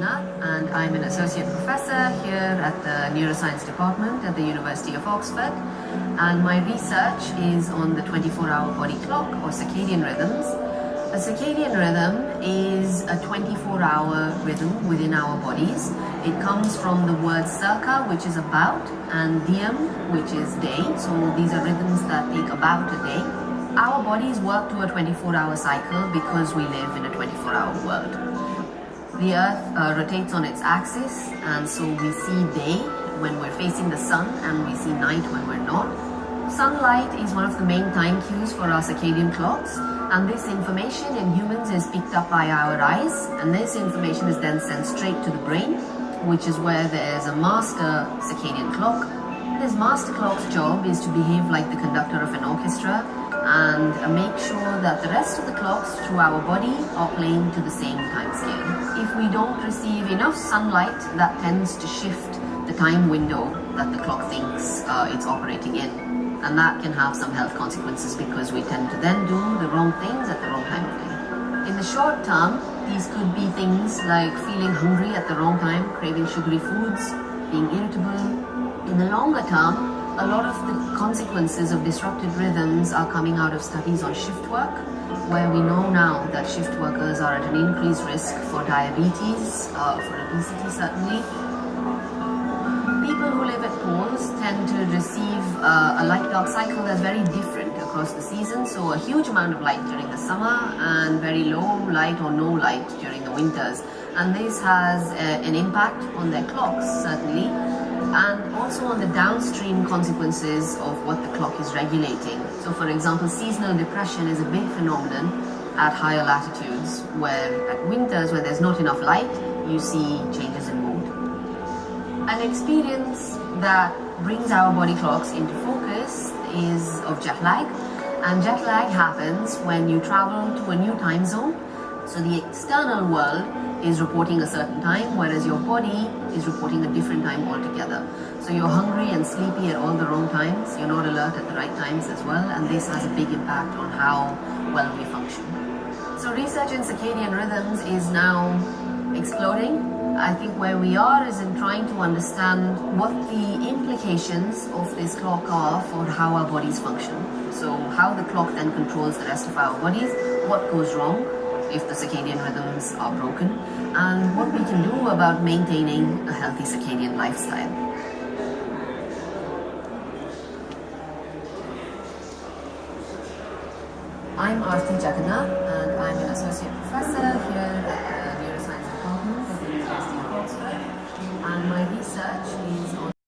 Jagannath, and I'm an associate professor here at the Neuroscience Department at the University of Oxford. And my research is on the 24-hour body clock or circadian rhythms. A circadian rhythm is a 24-hour rhythm within our bodies. It comes from the word circa, which is about, and diem, which is day. So these are rhythms that take about a day. Our bodies work to a 24-hour cycle because we live in a 24-hour world. The Earth rotates on its axis, and so we see day when we're facing the sun and we see night when we're not. Sunlight is one of the main time cues for our circadian clocks, and this information in humans is picked up by our eyes, and this information is then sent straight to the brain, which is where there's a master circadian clock. This master clock's job is to behave like the conductor of an orchestra and make sure that the rest of the clocks through our body are playing to the same time scale. If we don't receive enough sunlight, that tends to shift the time window that the clock thinks it's operating in. And that can have some health consequences because we tend to then do the wrong things at the wrong time of day. In the short term, these could be things like feeling hungry at the wrong time, craving sugary foods, being irritable. In the longer term, a lot of the consequences of disrupted rhythms are coming out of studies on shift work, where we know now that shift workers are at an increased risk for diabetes, for obesity certainly. People who live at poles tend to receive a light-dark cycle that's very different across the season, so a huge amount of light during the summer and very low light or no light during the winters. And this has an impact on their clocks, certainly, and also on the downstream consequences of what the clock is regulating. So for example, seasonal depression is a big phenomenon at higher latitudes, where at winters when there's not enough light, you see changes in mood. An experience that brings our body clocks into focus is of jet lag. And jet lag happens when you travel to a new time zone. So the external world is reporting a certain time, whereas your body is reporting a different time altogether. So you're hungry and sleepy at all the wrong times, you're not alert at the right times as well, and this has a big impact on how well we function. So research in circadian rhythms is now exploding. I think where we are is in trying to understand what the implications of this clock are for how our bodies function. So how the clock then controls the rest of our bodies, what goes wrong if the circadian rhythms are broken, and what we can do about maintaining a healthy circadian lifestyle. I'm Aarti Jagannath, and I'm an associate professor here at the Neuroscience Department at the University of Oxford, and my research is on